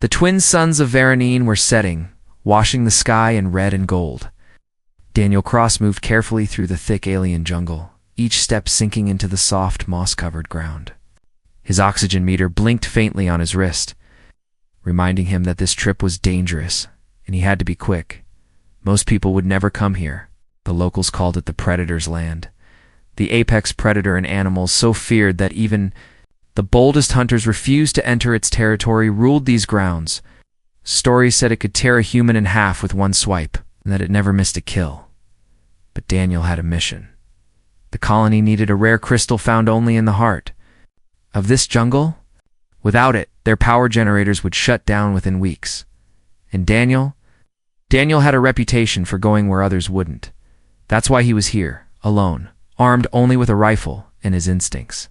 The twin suns of Varanine were setting, washing the sky in red and gold. Daniel Cross moved carefully through the thick alien jungle, each step sinking into the soft, moss-covered ground. His oxygen meter blinked faintly on his wrist, reminding him that this trip was dangerous, and he had to be quick. Most people would never come here. The locals called it the Predator's Land. The apex predator and animals so feared that even the boldest hunters refused to enter its territory ruled these grounds. Stories said it could tear a human in half with one swipe, and that it never missed a kill. But Daniel had a mission. The colony needed a rare crystal found only in the heart of this jungle. Without it, their power generators would shut down within weeks. And Daniel had a reputation for going where others wouldn't. That's why he was here, alone, armed only with a rifle and his instincts.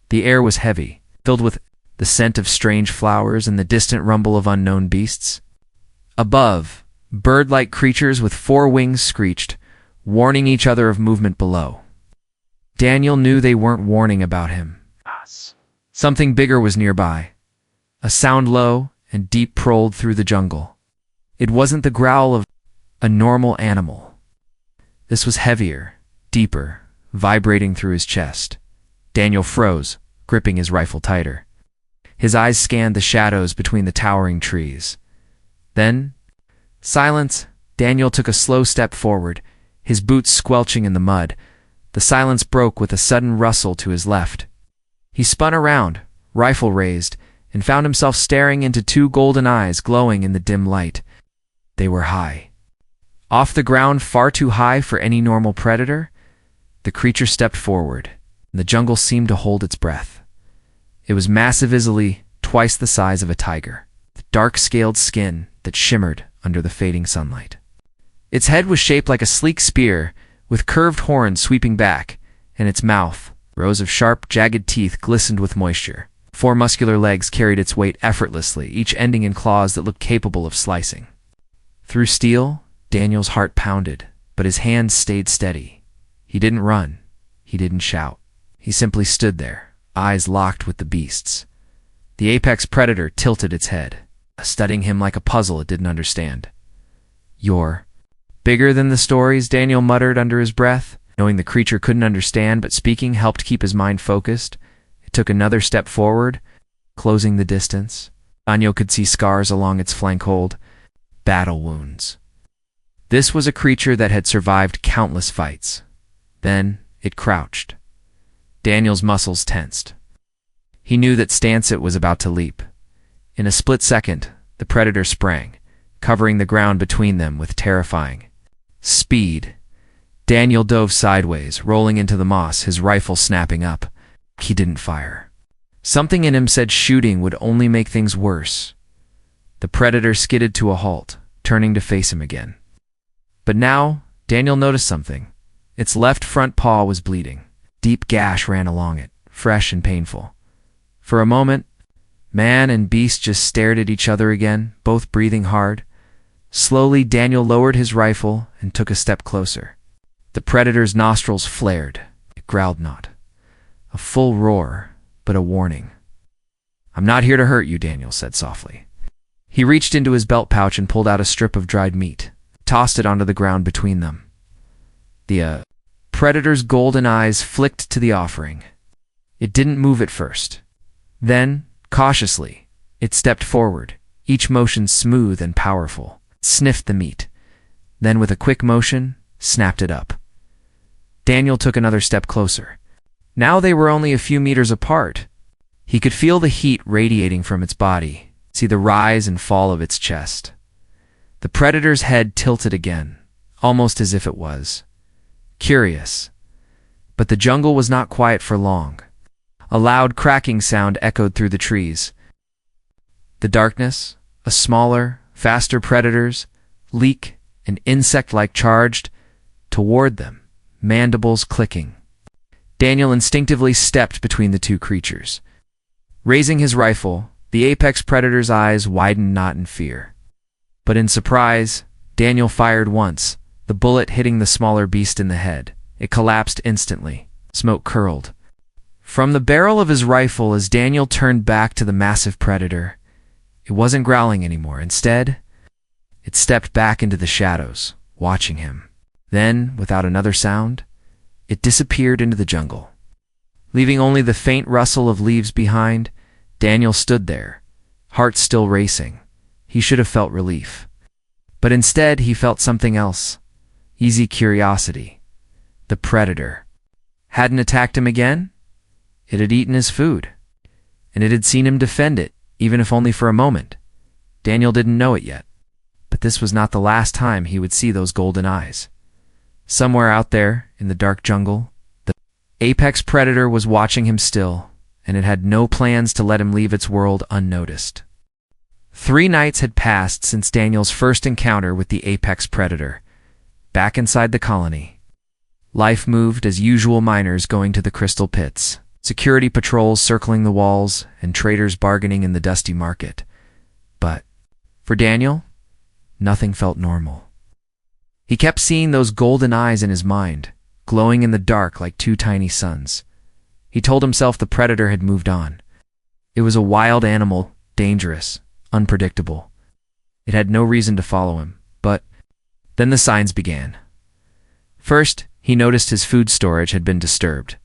The air was heavy, filled with the scent of strange flowers and the distant rumble of unknown beasts. Above, bird-like creatures with 4 wings screeched, warning each other of movement below. Daniel knew they weren't warning about him. Something bigger was nearby. A sound low and deep prowled through the jungle. It wasn't the growl of a normal animal. This was heavier, deeper, vibrating through his chest. Daniel froze, gripping his rifle tighter. His eyes scanned the shadows between the towering trees. Then, silence. Daniel took a slow step forward, his boots squelching in the mud. The silence broke with a sudden rustle to his left. He spun around, rifle raised, and found himself staring into 2 golden eyes glowing in the dim light. They were high. Off the ground, far too high for any normal predator. The creature stepped forward, and the jungle seemed to hold its breath. It was massive, easily twice the size of a tiger, with dark-scaled skin that shimmered under the fading sunlight. Its head was shaped like a sleek spear, with curved horns sweeping back, and its mouth, rows of sharp, jagged teeth, glistened with moisture. 4 muscular legs carried its weight effortlessly, each ending in claws that looked capable of slicing. Through steel, Daniel's heart pounded, but his hands stayed steady. He didn't run. He didn't shout. He simply stood there, eyes locked with the beast's. The apex predator tilted its head, studying him like a puzzle it didn't understand. "You're bigger than the stories," Daniel muttered under his breath, knowing the creature couldn't understand, but speaking helped keep his mind focused. It took another step forward, closing the distance. Daniel could see scars along its flank hold, battle wounds. This was a creature that had survived countless fights. Then it crouched. Daniel's muscles tensed. He knew that it was about to leap. In a split second, the predator sprang, covering the ground between them with terrifying speed. Daniel dove sideways, rolling into the moss, his rifle snapping up. He didn't fire. Something in him said shooting would only make things worse. The predator skidded to a halt, turning to face him again. But now, Daniel noticed something. Its left front paw was bleeding. Deep gash ran along it, fresh and painful. For a moment, man and beast just stared at each other again, both breathing hard. Slowly, Daniel lowered his rifle and took a step closer. The predator's nostrils flared. It growled not. A full roar, but a warning. "I'm not here to hurt you," Daniel said softly. He reached into his belt pouch and pulled out a strip of dried meat, tossed it onto the ground between them. The predator's golden eyes flicked to the offering. It didn't move at first. Then, cautiously, it stepped forward, each motion smooth and powerful. It sniffed the meat. Then, with a quick motion, snapped it up. Daniel took another step closer. Now they were only a few meters apart. He could feel the heat radiating from its body, see the rise and fall of its chest. The predator's head tilted again, almost as if it was curious. But the jungle was not quiet for long. A loud cracking sound echoed through the trees. The darkness, a smaller, faster predators, leak and insect-like charged toward them, mandibles clicking. Daniel instinctively stepped between the 2 creatures. Raising his rifle, the apex predator's eyes widened not in fear, but in surprise. Daniel fired once, the bullet hitting the smaller beast in the head. It collapsed instantly. Smoke curled from the barrel of his rifle as Daniel turned back to the massive predator. It wasn't growling anymore. Instead, it stepped back into the shadows, watching him. Then, without another sound, it disappeared into the jungle. Leaving only the faint rustle of leaves behind, Daniel stood there, heart still racing. He should have felt relief. But instead, he felt something else. Easy curiosity. The predator hadn't attacked him again? It had eaten his food, and it had seen him defend it, even if only for a moment. Daniel didn't know it yet, but this was not the last time he would see those golden eyes. Somewhere out there, in the dark jungle, the apex predator was watching him still, and it had no plans to let him leave its world unnoticed. 3 nights had passed since Daniel's first encounter with the apex predator. Back inside the colony, life moved as usual, miners going to the crystal pits, security patrols circling the walls, and traders bargaining in the dusty market. But for Daniel, nothing felt normal. He kept seeing those golden eyes in his mind, glowing in the dark like 2 tiny suns. He told himself the predator had moved on. It was a wild animal, dangerous, unpredictable. It had no reason to follow him, but then the signs began. First, he noticed his food storage had been disturbed.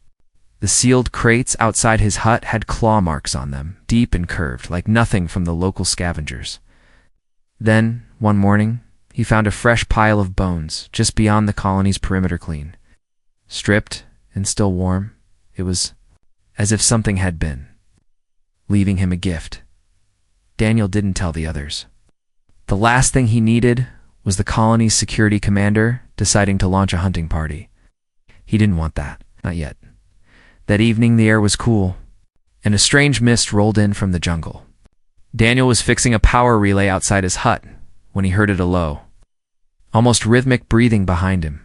The sealed crates outside his hut had claw marks on them, deep and curved, like nothing from the local scavengers. Then, one morning, he found a fresh pile of bones just beyond the colony's perimeter clean. Stripped and still warm, it was as if something had been leaving him a gift. Daniel didn't tell the others. The last thing he needed was the colony's security commander deciding to launch a hunting party. He didn't want that, not yet. That evening the air was cool, and a strange mist rolled in from the jungle. Daniel was fixing a power relay outside his hut when he heard it a low, almost rhythmic breathing behind him.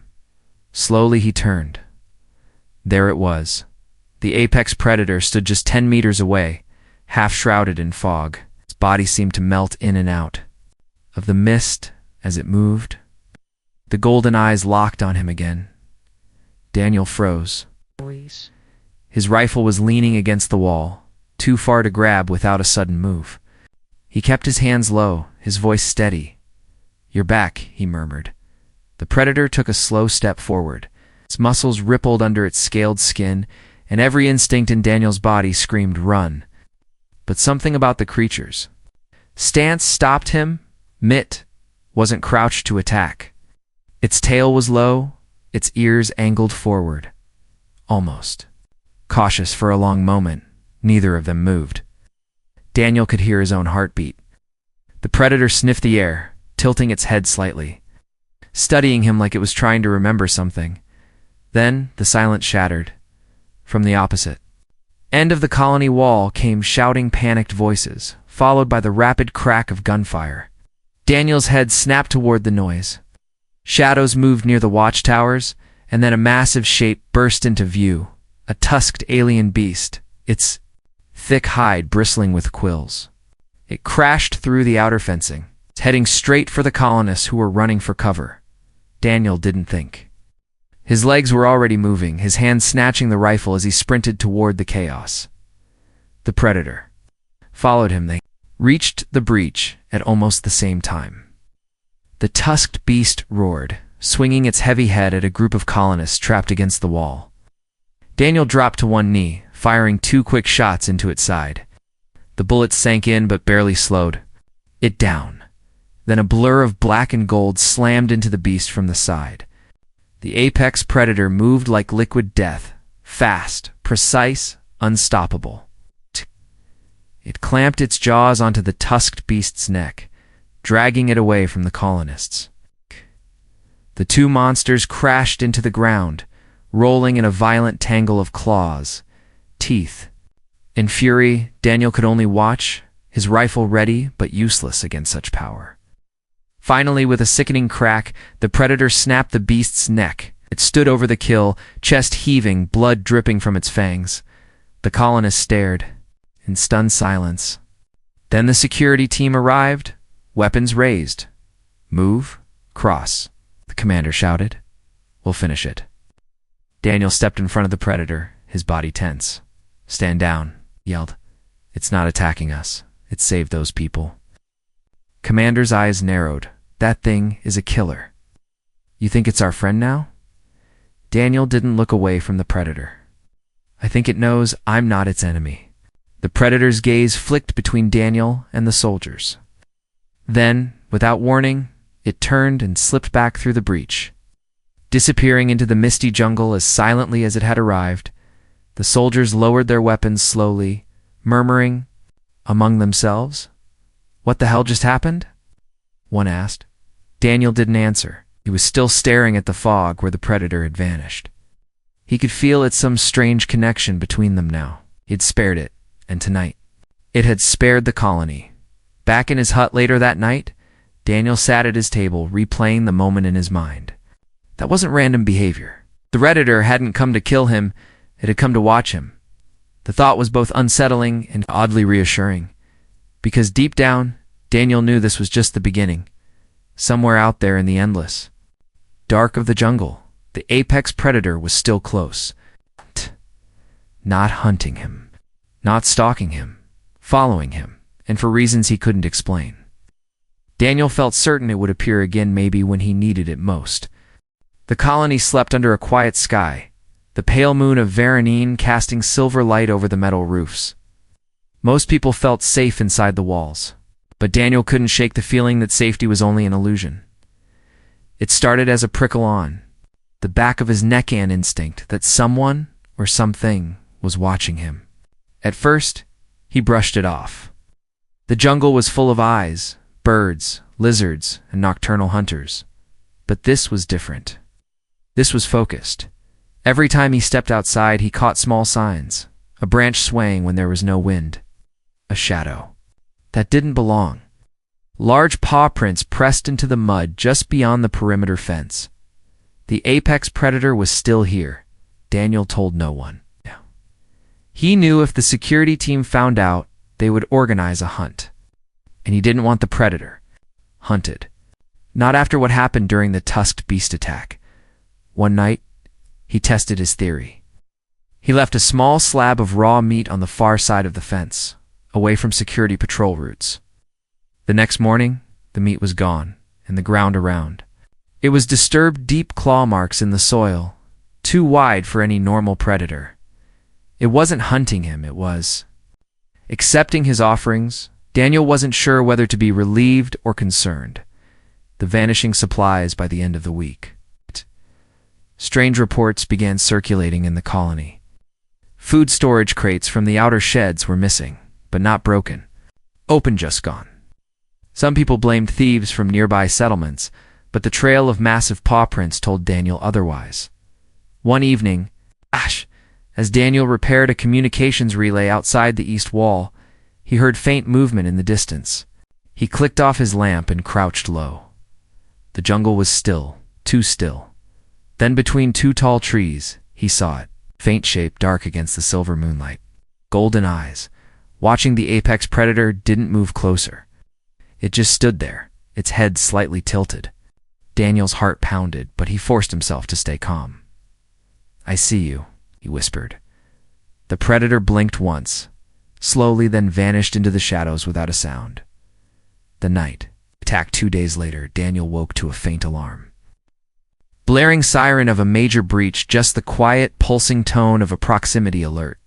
Slowly he turned. There it was. The apex predator stood just 10 meters away, half shrouded in fog. Its body seemed to melt in and out of the mist as it moved. The golden eyes locked on him again. Daniel froze. His rifle was leaning against the wall, too far to grab without a sudden move. He kept his hands low, his voice steady. "You're back," he murmured. The predator took a slow step forward. Its muscles rippled under its scaled skin, and every instinct in Daniel's body screamed, "Run." But something about the creature's stance stopped him. Mitt wasn't crouched to attack. Its tail was low, its ears angled forward. Almost. Cautious for a long moment, neither of them moved. Daniel could hear his own heartbeat. The predator sniffed the air, tilting its head slightly, studying him like it was trying to remember something. Then the silence shattered. From the opposite end of the colony wall came shouting, panicked voices, followed by the rapid crack of gunfire. Daniel's head snapped toward the noise. Shadows moved near the watchtowers, and then a massive shape burst into view, a tusked alien beast, its thick hide bristling with quills. It crashed through the outer fencing, heading straight for the colonists who were running for cover. Daniel didn't think. His legs were already moving, his hands snatching the rifle as he sprinted toward the chaos. The predator followed him. They reached the breach at almost the same time. The tusked beast roared, swinging its heavy head at a group of colonists trapped against the wall. Daniel dropped to one knee, firing 2 quick shots into its side. The bullets sank in but barely slowed it down. Then a blur of black and gold slammed into the beast from the side. The apex predator moved like liquid death, fast, precise, unstoppable. It clamped its jaws onto the tusked beast's neck, dragging it away from the colonists. The 2 monsters crashed into the ground, rolling in a violent tangle of claws, teeth. In fury, Daniel could only watch, his rifle ready but useless against such power. Finally, with a sickening crack, the predator snapped the beast's neck. It stood over the kill, chest heaving, blood dripping from its fangs. The colonists stared in stunned silence. Then the security team arrived, weapons raised. "Move, cross," the commander shouted. "We'll finish it." Daniel stepped in front of the predator, his body tense. "Stand down," he yelled. "It's not attacking us. It saved those people." Commander's eyes narrowed. That thing is a killer. You think it's our friend now? Daniel didn't look away from the predator. I think it knows I'm not its enemy. The predator's gaze flicked between Daniel and the soldiers. Then, without warning, it turned and slipped back through the breach. Disappearing into the misty jungle as silently as it had arrived, the soldiers lowered their weapons slowly, murmuring among themselves. What the hell just happened? One asked. Daniel didn't answer. He was still staring at the fog where the predator had vanished. He could feel it's some strange connection between them now. He'd spared it, and tonight, it had spared the colony. Back in his hut later that night, Daniel sat at his table, replaying the moment in his mind. That wasn't random behavior. The predator hadn't come to kill him, it had come to watch him. The thought was both unsettling and oddly reassuring, because deep down, Daniel knew this was just the beginning. Somewhere out there in the endless dark of the jungle, the apex predator was still close. Not hunting him, not stalking him, following him, and for reasons he couldn't explain. Daniel felt certain it would appear again maybe when he needed it most. The colony slept under a quiet sky, the pale moon of Veronine casting silver light over the metal roofs. Most people felt safe inside the walls, but Daniel couldn't shake the feeling that safety was only an illusion. It started as a prickle on the back of his neck, an instinct that someone or something was watching him. At first, he brushed it off. The jungle was full of eyes, birds, lizards, and nocturnal hunters. But this was different. This was focused. Every time he stepped outside, he caught small signs. A branch swaying when there was no wind. A shadow that didn't belong. Large paw prints pressed into the mud just beyond the perimeter fence. The apex predator was still here. Daniel told no one. He knew if the security team found out, they would organize a hunt. And he didn't want the predator hunted. Not after what happened during the tusked beast attack. One night, he tested his theory. He left a small slab of raw meat on the far side of the fence, away from security patrol routes. The next morning, the meat was gone, and the ground around. It was disturbed deep claw marks in the soil, too wide for any normal predator. It wasn't hunting him, it was accepting his offerings. Daniel wasn't sure whether to be relieved or concerned. The vanishing supplies by the end of the week. Strange reports began circulating in the colony. Food storage crates from the outer sheds were missing, but not broken. Open, just gone. Some people blamed thieves from nearby settlements, but the trail of massive paw prints told Daniel otherwise. One evening, as Daniel repaired a communications relay outside the east wall, he heard faint movement in the distance. He clicked off his lamp and crouched low. The jungle was still, too still. Then between two tall trees, he saw it, faint shape dark against the silver moonlight. Golden eyes. Watching the apex predator didn't move closer. It just stood there, its head slightly tilted. Daniel's heart pounded, but he forced himself to stay calm. I see you, he whispered. The predator blinked once, slowly then vanished into the shadows without a sound. The night. Attack 2 days later, Daniel woke to a faint alarm. Blaring siren of a major breach, just the quiet, pulsing tone of a proximity alert.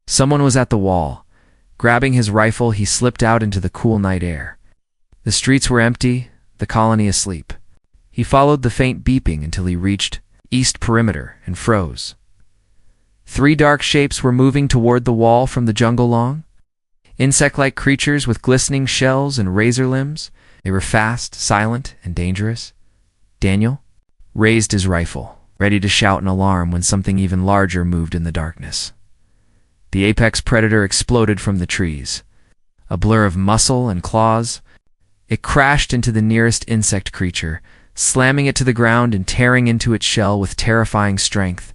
Someone was at the wall. Grabbing his rifle, he slipped out into the cool night air. The streets were empty, the colony asleep. He followed the faint beeping until he reached east perimeter and froze. 3 dark shapes were moving toward the wall from the jungle long. Insect-like creatures with glistening shells and razor limbs. They were fast, silent, and dangerous. Daniel raised his rifle, ready to shout an alarm when something even larger moved in the darkness. The apex predator exploded from the trees. A blur of muscle and claws. It crashed into the nearest insect creature, slamming it to the ground and tearing into its shell with terrifying strength.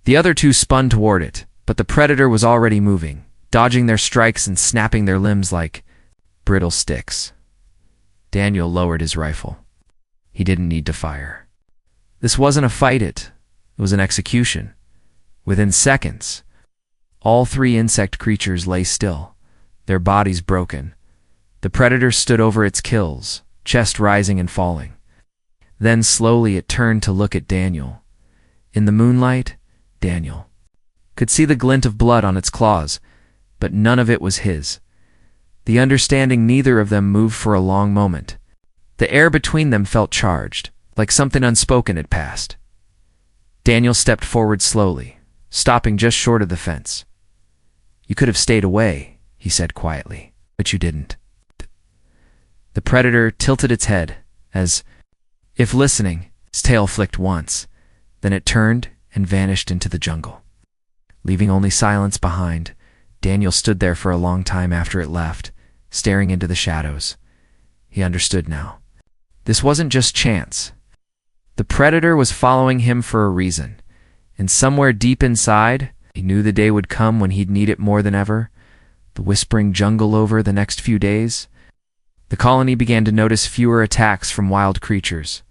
The other 2 spun toward it, but the predator was already moving, dodging their strikes and snapping their limbs like brittle sticks. Daniel lowered his rifle. He didn't need to fire. This wasn't a fight, it was an execution. Within seconds, all 3 insect creatures lay still, their bodies broken, The predator stood over its kills, chest rising and falling. Then slowly it turned to look at Daniel. In the moonlight, Daniel could see the glint of blood on its claws, but none of it was his. The understanding neither of them moved for a long moment. The air between them felt charged, like something unspoken had passed. Daniel stepped forward slowly, stopping just short of the fence. "You could have stayed away," he said quietly, "but you didn't." The predator tilted its head, as if listening. Its tail flicked once, then it turned and vanished into the jungle. Leaving only silence behind, Daniel stood there for a long time after it left, staring into the shadows. He understood now. This wasn't just chance. The predator was following him for a reason, and somewhere deep inside, he knew the day would come when he'd need it more than ever. The whispering jungle over the next few days, the colony began to notice fewer attacks from wild creatures.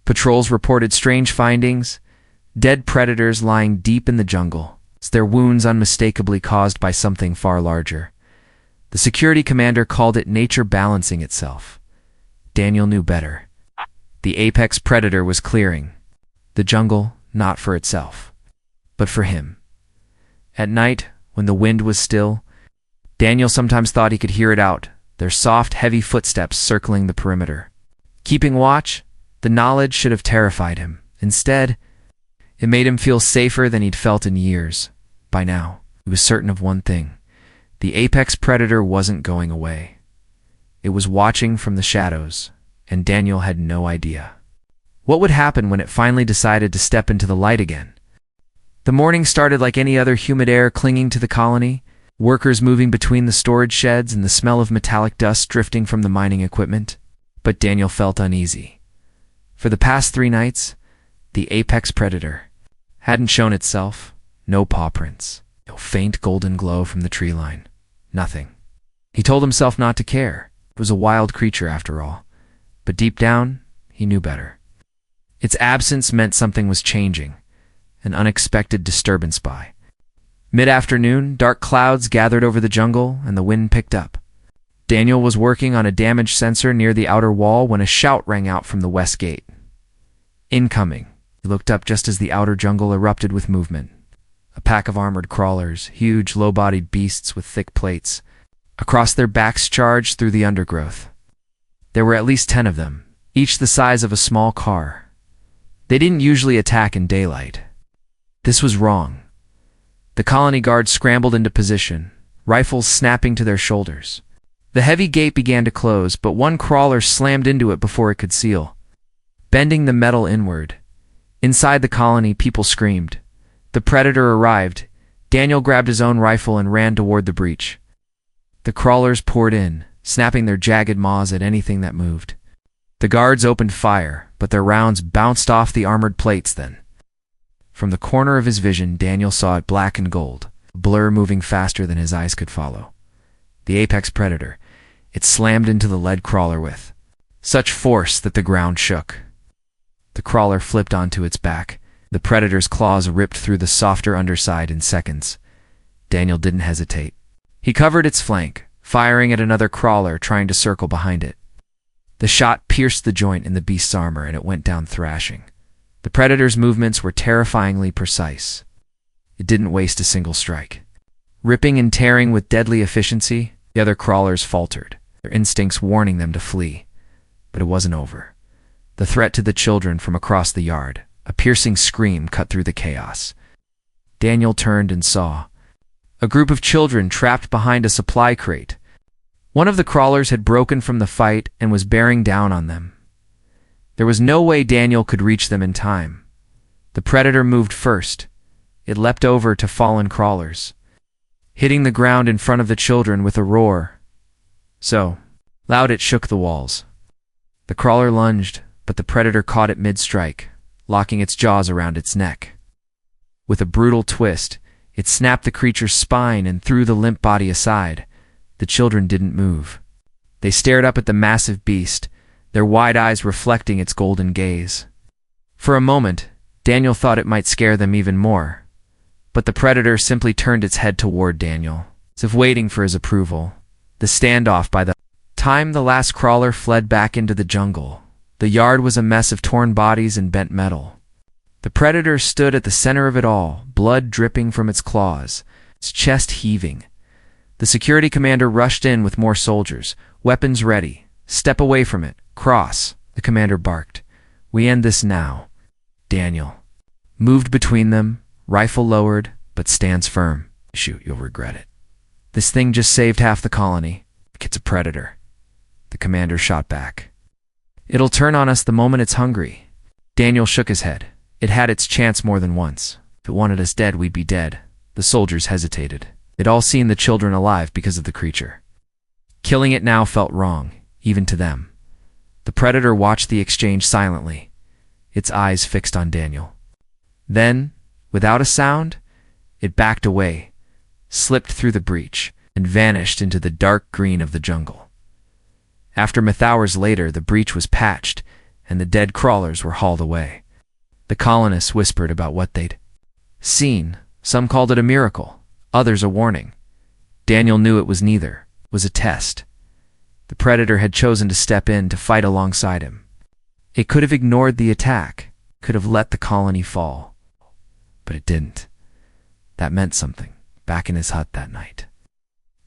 Patrols reported strange findings, dead predators lying deep in the jungle, their wounds unmistakably caused by something far larger. The security commander called it nature balancing itself. Daniel knew better. The apex predator was clearing the jungle, not for itself, but for him. At night, when the wind was still, Daniel sometimes thought he could hear it out, their soft, heavy footsteps circling the perimeter. Keeping watch, the knowledge should have terrified him. Instead, it made him feel safer than he'd felt in years. By now, he was certain of one thing. The apex predator wasn't going away. It was watching from the shadows, and Daniel had no idea. What would happen when it finally decided to step into the light again? The morning started like any other, humid air clinging to the colony, workers moving between the storage sheds and the smell of metallic dust drifting from the mining equipment. But Daniel felt uneasy. For the past 3 nights, the apex predator hadn't shown itself. No paw prints, no faint golden glow from the tree line. Nothing. He told himself not to care. It was a wild creature after all. But deep down, he knew better. Its absence meant something was changing, an unexpected disturbance by. Mid-afternoon, dark clouds gathered over the jungle and the wind picked up. Daniel was working on a damaged sensor near the outer wall when a shout rang out from the west gate. Incoming. He looked up just as the outer jungle erupted with movement. A pack of armored crawlers, huge, low-bodied beasts with thick plates. Across their backs charged through the undergrowth. There were at least 10 of them, each the size of a small car. They didn't usually attack in daylight. This was wrong. The colony guards scrambled into position, rifles snapping to their shoulders. The heavy gate began to close, but one crawler slammed into it before it could seal, bending the metal inward. Inside the colony, people screamed. The predator arrived. Daniel grabbed his own rifle and ran toward the breach. The crawlers poured in, snapping their jagged maws at anything that moved. The guards opened fire, but their rounds bounced off the armored plates then. From the corner of his vision, Daniel saw it black and gold, a blur moving faster than his eyes could follow. The apex predator. It slammed into the lead crawler with such force that the ground shook. The crawler flipped onto its back. The predator's claws ripped through the softer underside in seconds. Daniel didn't hesitate. He covered its flank, firing at another crawler trying to circle behind it. The shot pierced the joint in the beast's armor and it went down thrashing. The predator's movements were terrifyingly precise. It didn't waste a single strike. Ripping and tearing with deadly efficiency, the other crawlers faltered, their instincts warning them to flee. But it wasn't over. The threat to the children from across the yard, a piercing scream cut through the chaos. Daniel turned and saw a group of children trapped behind a supply crate. One of the crawlers had broken from the fight and was bearing down on them. There was no way Daniel could reach them in time. The predator moved first. It leapt over to fallen crawlers, hitting the ground in front of the children with a roar. So loud it shook the walls. The crawler lunged, but the predator caught it mid-strike, locking its jaws around its neck. With a brutal twist, it snapped the creature's spine and threw the limp body aside. The children didn't move. They stared up at the massive beast, their wide eyes reflecting its golden gaze. For a moment, Daniel thought it might scare them even more. But the predator simply turned its head toward Daniel, as if waiting for his approval. The standoff by the time the last crawler fled back into the jungle, the yard was a mess of torn bodies and bent metal. The predator stood at the center of it all, blood dripping from its claws, its chest heaving. The security commander rushed in with more soldiers, weapons ready. "Step away from it. Cross," the commander barked. "We end this now." Daniel moved between them, rifle lowered, but stands firm. "Shoot, you'll regret it. This thing just saved half the colony. It's a predator." The commander shot back. "It'll turn on us the moment it's hungry." Daniel shook his head. "It had its chance more than once. If it wanted us dead, we'd be dead." The soldiers hesitated. They'd all seen the children alive because of the creature. Killing it now felt wrong, even to them. The predator watched the exchange silently, its eyes fixed on Daniel. Then, without a sound, it backed away, slipped through the breach, and vanished into the dark green of the jungle. After hours later, the breach was patched, and the dead crawlers were hauled away. The colonists whispered about what they'd seen. Some called it a miracle, others a warning. Daniel knew it was neither. It was a test. The predator had chosen to step in to fight alongside him. It could have ignored the attack, could have let the colony fall. But it didn't. That meant something, back in his hut that night.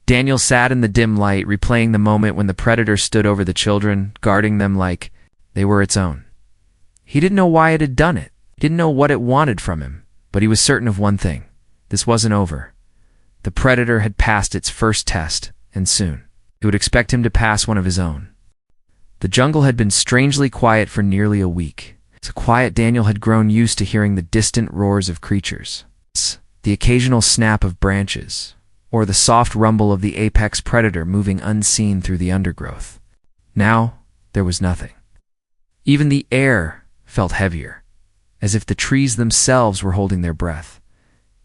Daniel sat in the dim light, replaying the moment when the predator stood over the children, guarding them like they were its own. He didn't know why it had done it. He didn't know what it wanted from him, but he was certain of one thing. This wasn't over. The predator had passed its first test, and soon it would expect him to pass one of his own. The jungle had been strangely quiet for nearly a week. So quiet Daniel had grown used to hearing the distant roars of creatures, the occasional snap of branches, or the soft rumble of the apex predator moving unseen through the undergrowth. Now, there was nothing. Even the air felt heavier, as if the trees themselves were holding their breath.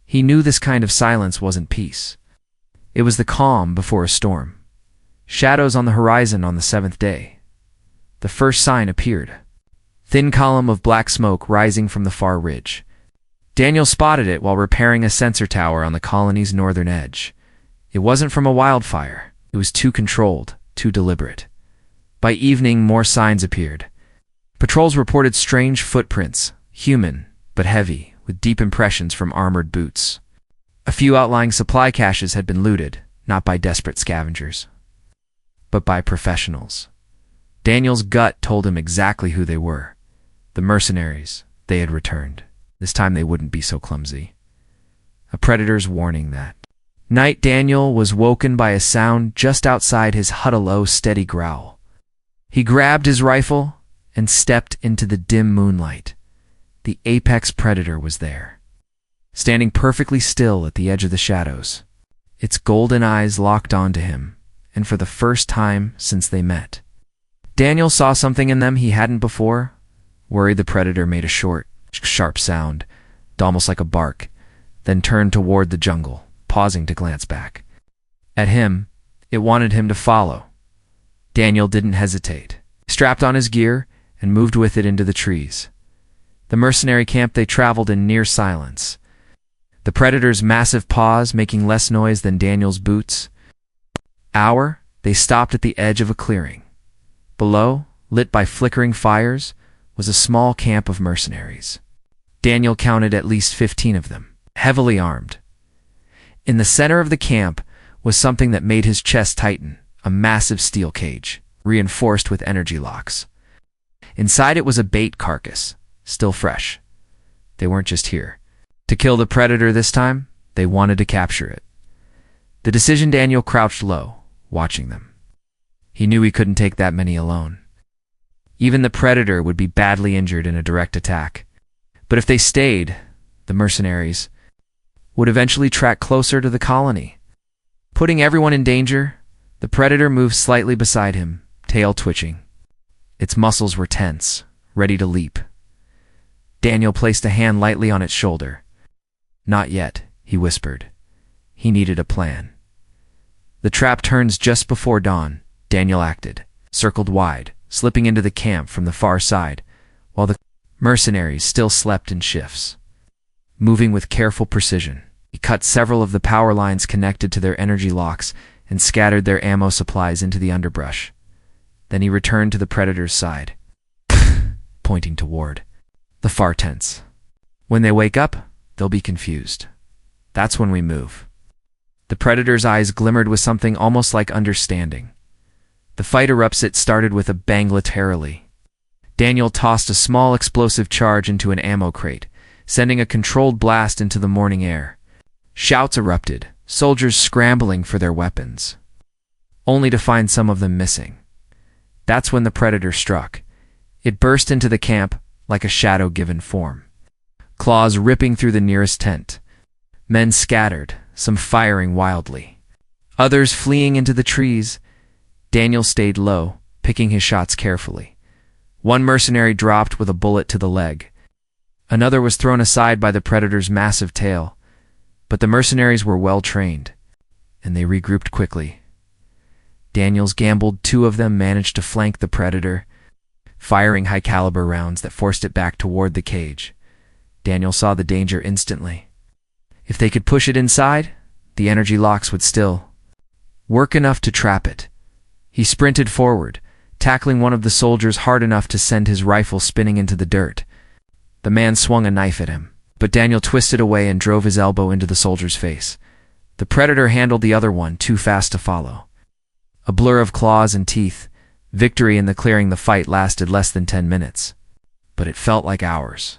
He knew this kind of silence wasn't peace. It was the calm before a storm. Shadows on the horizon on the seventh day. The first sign appeared. Thin column of black smoke rising from the far ridge. Daniel spotted it while repairing a sensor tower on the colony's northern edge. It wasn't from a wildfire. It was too controlled, too deliberate. By evening, more signs appeared. Patrols reported strange footprints, human, but heavy, with deep impressions from armored boots. A few outlying supply caches had been looted, not by desperate scavengers, but by professionals. Daniel's gut told him exactly who they were. The mercenaries. They had returned. This time they wouldn't be so clumsy. A predator's warning that night. Daniel was woken by a sound just outside his hut, a low, steady growl. He grabbed his rifle and stepped into the dim moonlight. The apex predator was there, standing perfectly still at the edge of the shadows. Its golden eyes locked onto him, and for the first time since they met, Daniel saw something in them he hadn't before. Worried, the predator made a short, sharp sound, almost like a bark, then turned toward the jungle, pausing to glance back at him. It wanted him to follow. Daniel didn't hesitate. He strapped on his gear and moved with it into the trees. The mercenary camp they traveled in near silence, the predator's massive paws making less noise than Daniel's boots. They stopped at the edge of a clearing. Below, lit by flickering fires, was a small camp of mercenaries. Daniel counted at least 15 of them, heavily armed. In the center of the camp was something that made his chest tighten, a massive steel cage, reinforced with energy locks. Inside it was a bait carcass, still fresh. They weren't just here to kill the predator this time, they wanted to capture it. The decision. Daniel crouched low, watching them. He knew he couldn't take that many alone. Even the predator would be badly injured in a direct attack. But if they stayed, the mercenaries would eventually track closer to the colony. Putting everyone in danger, the predator moved slightly beside him, tail twitching. Its muscles were tense, ready to leap. Daniel placed a hand lightly on its shoulder. "Not yet," he whispered. He needed a plan. The trap turns just before dawn. Daniel acted, circled wide, slipping into the camp from the far side, while the mercenaries still slept in shifts. Moving with careful precision, he cut several of the power lines connected to their energy locks and scattered their ammo supplies into the underbrush. Then he returned to the predator's side, pointing toward the far tents. When they wake up, they'll be confused. That's when we move. The predator's eyes glimmered with something almost like understanding. The fight erupts. It started with a bang laterally. Daniel tossed a small explosive charge into an ammo crate, sending a controlled blast into the morning air. Shouts erupted, soldiers scrambling for their weapons, only to find some of them missing. That's when the predator struck. It burst into the camp like a shadow given form, claws ripping through the nearest tent. Men scattered, some firing wildly, others fleeing into the trees. Daniel stayed low, picking his shots carefully. One mercenary dropped with a bullet to the leg. Another was thrown aside by the predator's massive tail. But the mercenaries were well trained, and they regrouped quickly. Daniels gambled. 2 of them managed to flank the predator, firing high-caliber rounds that forced it back toward the cage. Daniel saw the danger instantly. If they could push it inside, the energy locks would still work enough to trap it. He sprinted forward, tackling one of the soldiers hard enough to send his rifle spinning into the dirt. The man swung a knife at him, but Daniel twisted away and drove his elbow into the soldier's face. The predator handled the other one too fast to follow. A blur of claws and teeth, victory in the clearing. The fight lasted less than 10 minutes, but it felt like hours.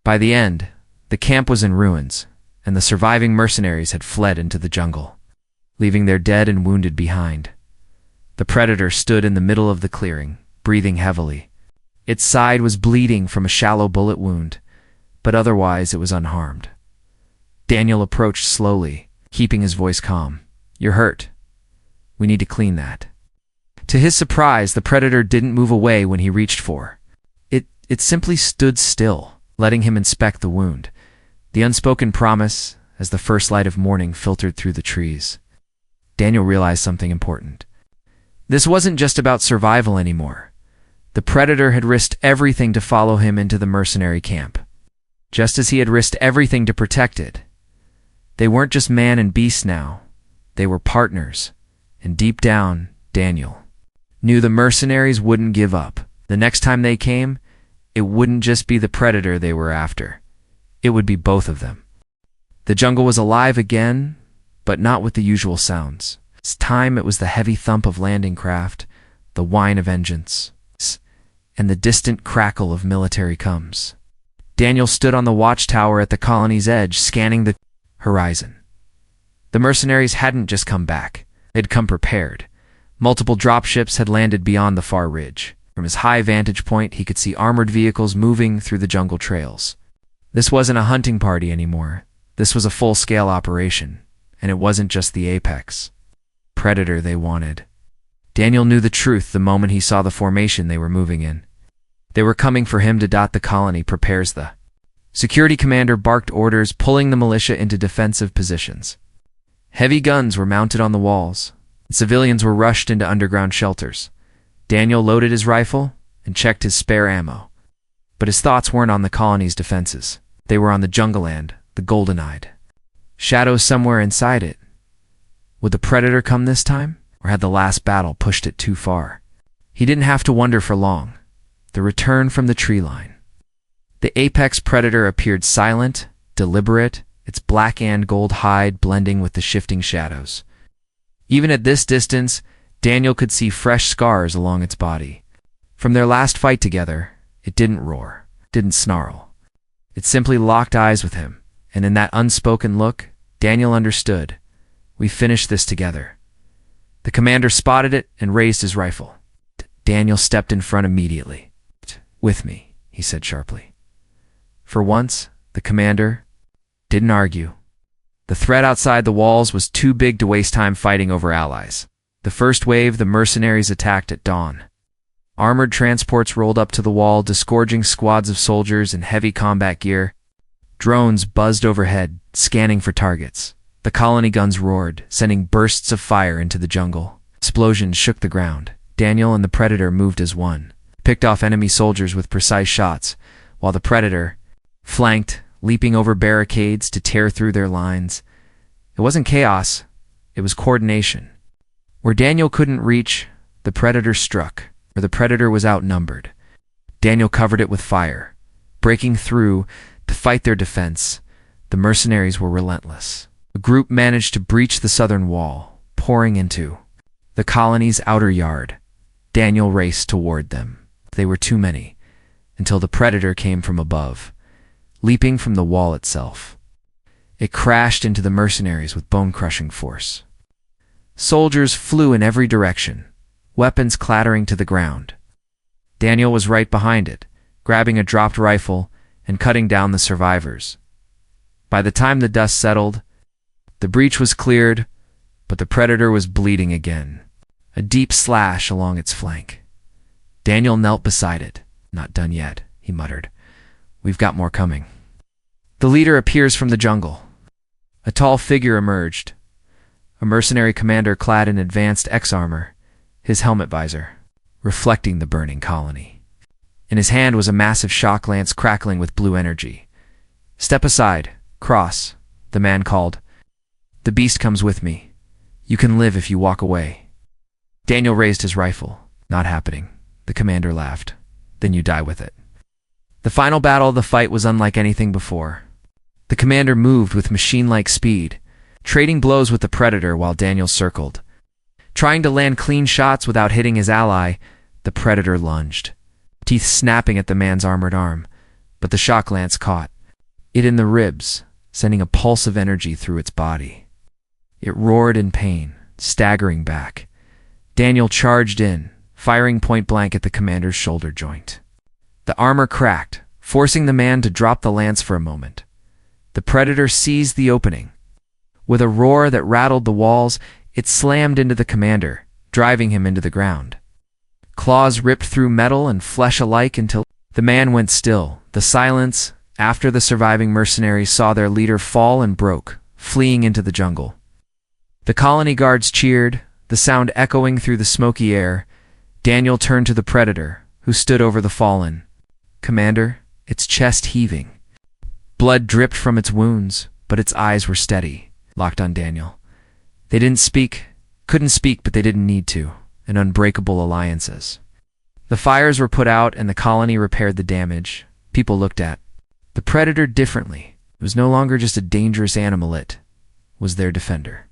By the end, the camp was in ruins, and the surviving mercenaries had fled into the jungle, leaving their dead and wounded behind. The predator stood in the middle of the clearing, breathing heavily. Its side was bleeding from a shallow bullet wound, but otherwise it was unharmed. Daniel approached slowly, keeping his voice calm. "You're hurt. We need to clean that." To his surprise, the predator didn't move away when he reached for it simply stood still, letting him inspect the wound. The unspoken promise, as the first light of morning filtered through the trees. Daniel realized something important. This wasn't just about survival anymore. The predator had risked everything to follow him into the mercenary camp, just as he had risked everything to protect it. They weren't just man and beast now. They were partners. And deep down, Daniel knew the mercenaries wouldn't give up. The next time they came, it wouldn't just be the predator they were after. It would be both of them. The jungle was alive again, but not with the usual sounds. This time it was the heavy thump of landing craft, the whine of engines, and the distant crackle of military comes. Daniel stood on the watchtower at the colony's edge, scanning the horizon. The mercenaries hadn't just come back. They'd come prepared. Multiple dropships had landed beyond the far ridge. From his high vantage point, he could see armored vehicles moving through the jungle trails. This wasn't a hunting party anymore. This was a full-scale operation, and it wasn't just the apex predator they wanted. Daniel knew the truth the moment he saw the formation they were moving in. They were coming for him to. The colony prepares. The security commander barked orders, pulling the militia into defensive positions. Heavy guns were mounted on the walls, and civilians were rushed into underground shelters. Daniel loaded his rifle and checked his spare ammo. But his thoughts weren't on the colony's defenses. They were on the jungle land, the golden-eyed. Shadows somewhere inside it. Would the predator come this time? Or had the last battle pushed it too far? He didn't have to wonder for long. The return from the tree line. The apex predator appeared silent, deliberate, its black and gold hide blending with the shifting shadows. Even at this distance, Daniel could see fresh scars along its body. From their last fight together, it didn't roar, didn't snarl. It simply locked eyes with him, and in that unspoken look, Daniel understood. We finished this together. The commander spotted it and raised his rifle. Daniel stepped in front immediately. With me, he said sharply. For once, the commander didn't argue. The threat outside the walls was too big to waste time fighting over allies. The first wave, the mercenaries attacked at dawn. Armored transports rolled up to the wall, disgorging squads of soldiers in heavy combat gear. Drones buzzed overhead, scanning for targets. The colony guns roared, sending bursts of fire into the jungle. Explosions shook the ground. Daniel and the predator moved as one, picked off enemy soldiers with precise shots, while the predator flanked, leaping over barricades to tear through their lines. It wasn't chaos, it was coordination. Where Daniel couldn't reach, the The predator struck, or the predator was outnumbered. Daniel covered it with fire. Breaking through to fight their defense, the mercenaries were relentless. The group managed to breach the southern wall, pouring into the colony's outer yard. Daniel raced toward them. They were too many, until the predator came from above, leaping from the wall itself. It crashed into the mercenaries with bone-crushing force. Soldiers flew in every direction, weapons clattering to the ground. Daniel was right behind it, grabbing a dropped rifle and cutting down the survivors. By the time the dust settled, the breach was cleared, but the predator was bleeding again, a deep slash along its flank. Daniel knelt beside it. "Not done yet," he muttered. "We've got more coming." The leader appears from the jungle. A tall figure emerged, a mercenary commander clad in advanced X-armor, his helmet visor reflecting the burning colony. In his hand was a massive shock lance crackling with blue energy. "Step aside, Cross," the man called. "The beast comes with me. You can live if you walk away." Daniel raised his rifle. "Not happening," the commander laughed. "Then you die with it." The final battle of the fight was unlike anything before. The commander moved with machine-like speed, trading blows with the predator while Daniel circled. Trying to land clean shots without hitting his ally, the predator lunged, teeth snapping at the man's armored arm, but the shock lance caught it in the ribs, sending a pulse of energy through its body. It roared in pain, staggering back. Daniel charged in, firing point-blank at the commander's shoulder joint. The armor cracked, forcing the man to drop the lance for a moment. The predator seized the opening. With a roar that rattled the walls, it slammed into the commander, driving him into the ground. Claws ripped through metal and flesh alike until the man went still. The silence, after the surviving mercenaries saw their leader fall and broke, fleeing into the jungle. The colony guards cheered, the sound echoing through the smoky air. Daniel turned to the predator, who stood over the fallen. "Commander," its chest heaving. Blood dripped from its wounds, but its eyes were steady, locked on Daniel. They couldn't speak, but they didn't need to. An unbreakable alliances. The fires were put out and the colony repaired the damage. People looked at the predator differently. It was no longer just a dangerous animal, it was their defender.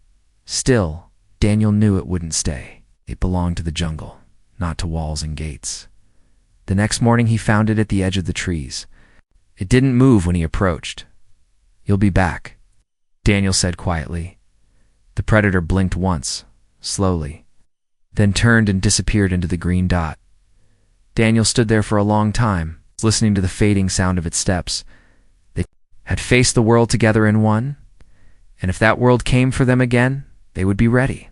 Still, Daniel knew it wouldn't stay. It belonged to the jungle, not to walls and gates. The next morning he found it at the edge of the trees. It didn't move when he approached. "You'll be back," Daniel said quietly. The predator blinked once, slowly, then turned and disappeared into the green dot. Daniel stood there for a long time, listening to the fading sound of its steps. They had faced the world together in one, and if that world came for them again, they would be ready.